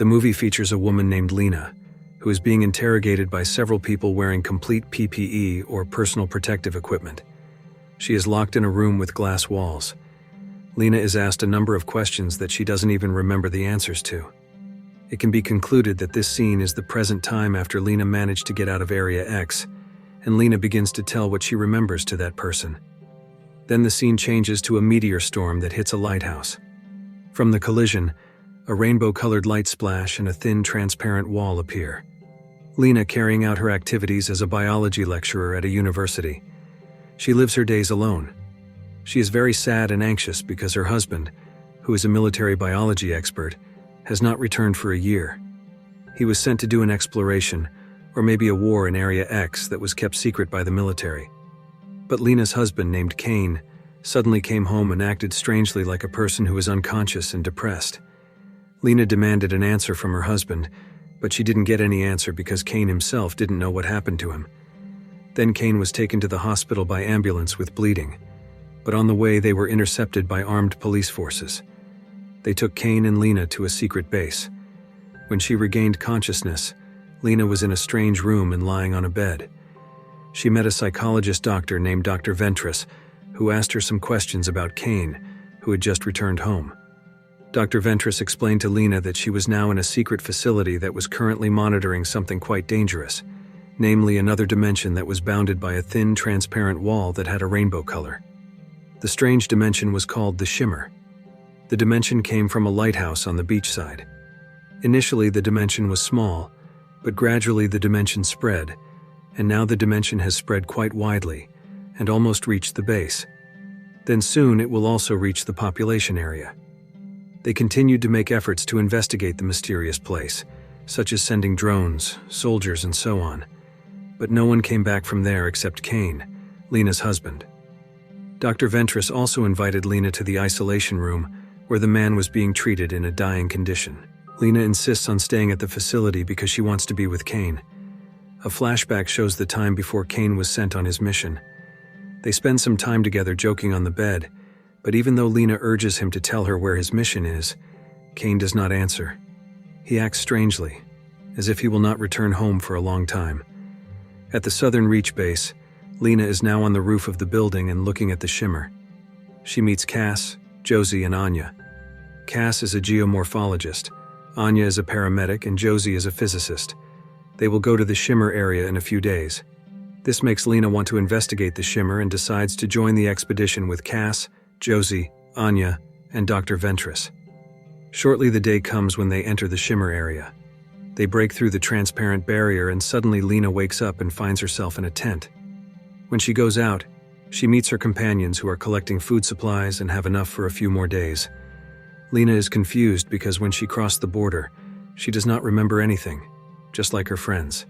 The movie features a woman named Lena, who is being interrogated by several people wearing complete PPE or personal protective equipment. She is locked in a room with glass walls. Lena is asked a number of questions that she doesn't even remember the answers to. It can be concluded that this scene is the present time after Lena managed to get out of Area X, and Lena begins to tell what she remembers to that person. Then the scene changes to a meteor storm that hits a lighthouse. From the collision, a rainbow-colored light splash and a thin, transparent wall appear. Lena carrying out her activities as a biology lecturer at a university. She lives her days alone. She is very sad and anxious because her husband, who is a military biology expert, has not returned for a year. He was sent to do an exploration, or maybe a war in Area X that was kept secret by the military. But Lena's husband, named Cain, suddenly came home and acted strangely like a person who is unconscious and depressed. Lena demanded an answer from her husband, but she didn't get any answer because Cain himself didn't know what happened to him. Then Cain was taken to the hospital by ambulance with bleeding, but on the way they were intercepted by armed police forces. They took Cain and Lena to a secret base. When she regained consciousness, Lena was in a strange room and lying on a bed. She met a psychologist doctor named Dr. Ventress, who asked her some questions about Cain, who had just returned home. Dr. Ventress explained to Lena that she was now in a secret facility that was currently monitoring something quite dangerous, namely another dimension that was bounded by a thin, transparent wall that had a rainbow color. The strange dimension was called the Shimmer. The dimension came from a lighthouse on the beachside. Initially, the dimension was small, but gradually the dimension spread, and now the dimension has spread quite widely and almost reached the base. Then soon it will also reach the population area. They continued to make efforts to investigate the mysterious place, such as sending drones, soldiers, and so on. But no one came back from there except Cain, Lena's husband. Dr. Ventress also invited Lena to the isolation room where the man was being treated in a dying condition. Lena insists on staying at the facility because she wants to be with Cain. A flashback shows the time before Cain was sent on his mission. They spend some time together joking on the bed, but even though Lena urges him to tell her where his mission is, Cain does not answer. He acts strangely, as if he will not return home for a long time. At the Southern Reach base, Lena is now on the roof of the building and looking at the Shimmer. She meets Cass, Josie, and Anya. Cass is a geomorphologist, Anya is a paramedic, and Josie is a physicist. They will go to the Shimmer area in a few days. This makes Lena want to investigate the Shimmer and decides to join the expedition with Cass, Josie, Anya, and Dr. Ventress. Shortly the day comes when they enter the Shimmer area. They break through the transparent barrier and suddenly Lena wakes up and finds herself in a tent. When she goes out, she meets her companions who are collecting food supplies and have enough for a few more days. Lena is confused because when she crossed the border, she does not remember anything, just like her friends.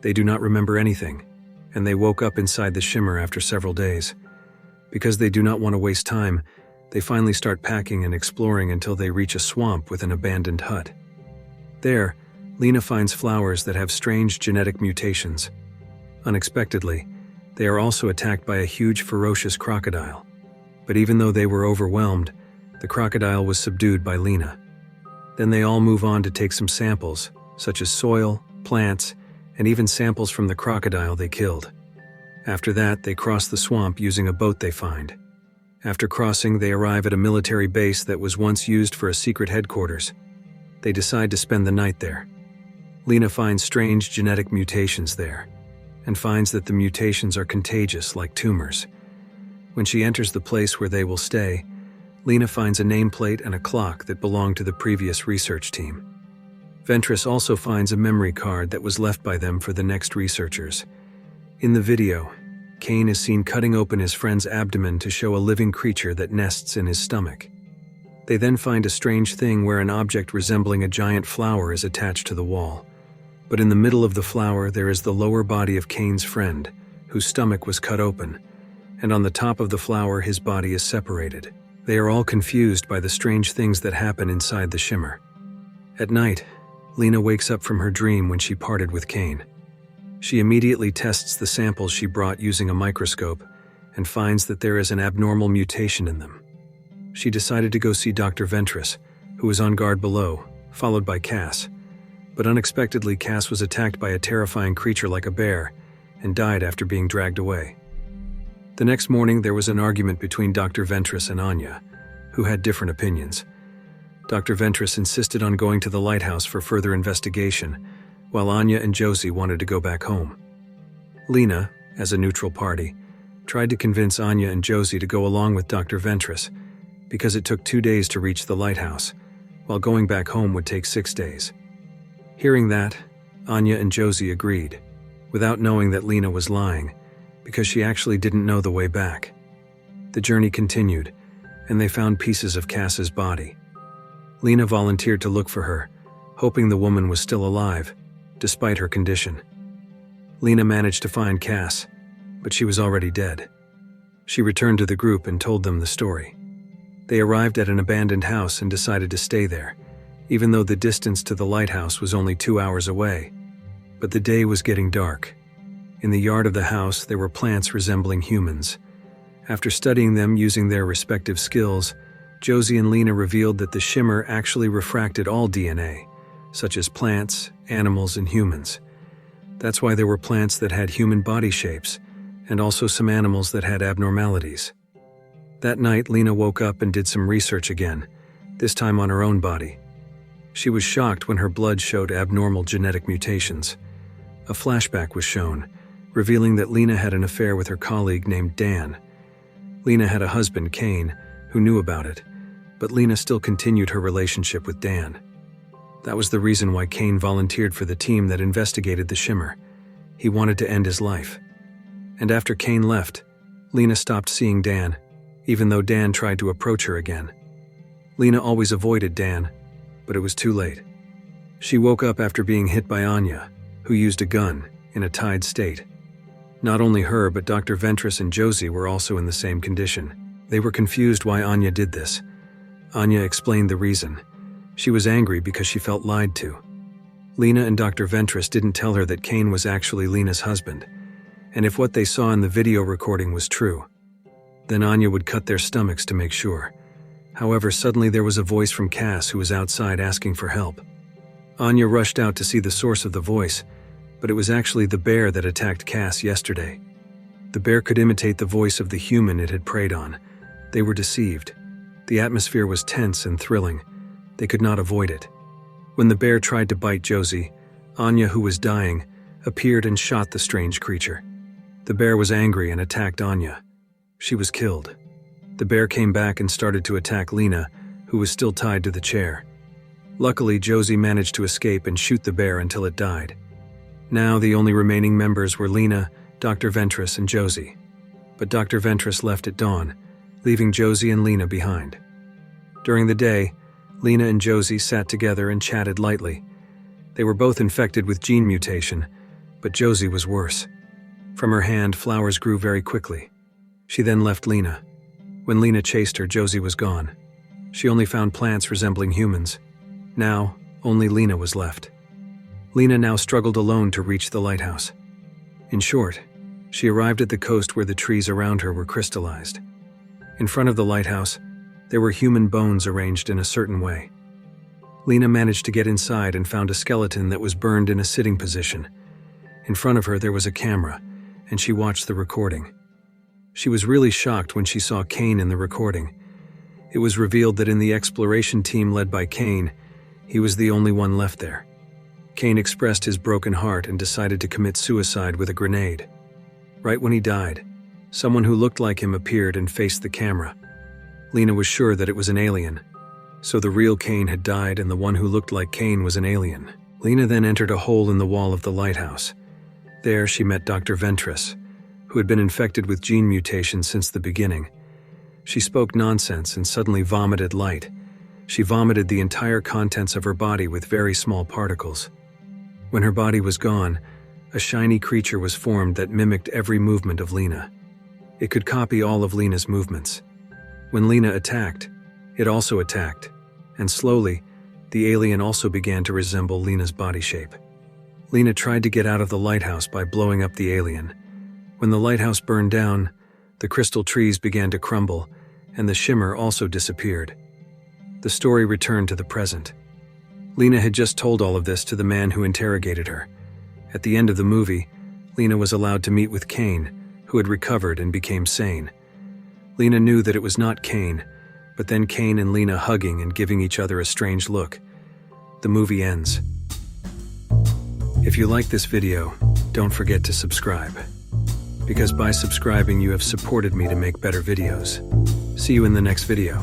They do not remember anything, and they woke up inside the Shimmer after several days. Because they do not want to waste time, they finally start packing and exploring until they reach a swamp with an abandoned hut. There, Lena finds flowers that have strange genetic mutations. Unexpectedly, they are also attacked by a huge, ferocious crocodile. But even though they were overwhelmed, the crocodile was subdued by Lena. Then they all move on to take some samples, such as soil, plants, and even samples from the crocodile they killed. After that, they cross the swamp using a boat they find. After crossing, they arrive at a military base that was once used for a secret headquarters. They decide to spend the night there. Lena finds strange genetic mutations there, and finds that the mutations are contagious like tumors. When she enters the place where they will stay, Lena finds a nameplate and a clock that belonged to the previous research team. Ventress also finds a memory card that was left by them for the next researchers. In the video, Cain is seen cutting open his friend's abdomen to show a living creature that nests in his stomach. They then find a strange thing where an object resembling a giant flower is attached to the wall. But in the middle of the flower there is the lower body of Cain's friend, whose stomach was cut open, and on the top of the flower his body is separated. They are all confused by the strange things that happen inside the Shimmer. At night, Lena wakes up from her dream when she parted with Cain. She immediately tests the samples she brought using a microscope and finds that there is an abnormal mutation in them. She decided to go see Dr. Ventress, who is on guard below, followed by Cass. But unexpectedly, Cass was attacked by a terrifying creature like a bear and died after being dragged away. The next morning, there was an argument between Dr. Ventress and Anya, who had different opinions. Dr. Ventress insisted on going to the lighthouse for further investigation, while Anya and Josie wanted to go back home. Lena, as a neutral party, tried to convince Anya and Josie to go along with Dr. Ventress because it took 2 days to reach the lighthouse, while going back home would take 6 days. Hearing that, Anya and Josie agreed, without knowing that Lena was lying, because she actually didn't know the way back. The journey continued, and they found pieces of Cass's body. Lena volunteered to look for her, hoping the woman was still alive, despite her condition. Lena managed to find Cass, but she was already dead. She returned to the group and told them the story. They arrived at an abandoned house and decided to stay there, even though the distance to the lighthouse was only 2 hours away. But the day was getting dark. In the yard of the house, there were plants resembling humans. After studying them using their respective skills, Josie and Lena revealed that the Shimmer actually refracted all DNA, such as plants, animals, and humans. That's why there were plants that had human body shapes, and also some animals that had abnormalities. That night, Lena woke up and did some research again, this time on her own body. She was shocked when her blood showed abnormal genetic mutations. A flashback was shown, revealing that Lena had an affair with her colleague named Dan. Lena had a husband, Cain, who knew about it, but Lena still continued her relationship with Dan. That was the reason why Cain volunteered for the team that investigated the Shimmer. He wanted to end his life. And after Cain left, Lena stopped seeing Dan, even though Dan tried to approach her again. Lena always avoided Dan, but it was too late. She woke up after being hit by Anya, who used a gun, in a tied state. Not only her, but Dr. Ventress and Josie were also in the same condition. They were confused why Anya did this. Anya explained the reason. She was angry because she felt lied to. Lena and Dr. Ventress didn't tell her that Cain was actually Lena's husband, and if what they saw in the video recording was true, then Anya would cut their stomachs to make sure. However, suddenly there was a voice from Cass who was outside asking for help. Anya rushed out to see the source of the voice, but it was actually the bear that attacked Cass yesterday. The bear could imitate the voice of the human it had preyed on. They were deceived. The atmosphere was tense and thrilling. They could not avoid it. When the bear tried to bite Josie, Anya, who was dying, appeared and shot the strange creature. The bear was angry and attacked Anya. She was killed. The bear came back and started to attack Lena, who was still tied to the chair. Luckily, Josie managed to escape and shoot the bear until it died. Now the only remaining members were Lena, Dr. Ventress, and Josie. But Dr. Ventress left at dawn, leaving Josie and Lena behind. During the day, Lena and Josie sat together and chatted lightly. They were both infected with gene mutation, but Josie was worse. From her hand, flowers grew very quickly. She then left Lena. When Lena chased her, Josie was gone. She only found plants resembling humans. Now, only Lena was left. Lena now struggled alone to reach the lighthouse. In short, she arrived at the coast where the trees around her were crystallized. In front of the lighthouse, there were human bones arranged in a certain way. Lena managed to get inside and found a skeleton that was burned in a sitting position. In front of her, there was a camera, and she watched the recording. She was really shocked when she saw Cain in the recording. It was revealed that in the exploration team led by Cain, he was the only one left there. Cain expressed his broken heart and decided to commit suicide with a grenade. Right when he died, someone who looked like him appeared and faced the camera. Lena was sure that it was an alien. So the real Cain had died and the one who looked like Cain was an alien. Lena then entered a hole in the wall of the lighthouse. There she met Dr. Ventress, who had been infected with gene mutations since the beginning. She spoke nonsense and suddenly vomited light. She vomited the entire contents of her body with very small particles. When her body was gone, a shiny creature was formed that mimicked every movement of Lena. It could copy all of Lena's movements. When Lena attacked, it also attacked, and slowly, the alien also began to resemble Lena's body shape. Lena tried to get out of the lighthouse by blowing up the alien. When the lighthouse burned down, the crystal trees began to crumble, and the Shimmer also disappeared. The story returned to the present. Lena had just told all of this to the man who interrogated her. At the end of the movie, Lena was allowed to meet with Cain, who had recovered and became sane. Lena knew that it was not Cain, but then Cain and Lena hugging and giving each other a strange look. The movie ends. If you like this video, don't forget to subscribe. Because by subscribing, you have supported me to make better videos. See you in the next video.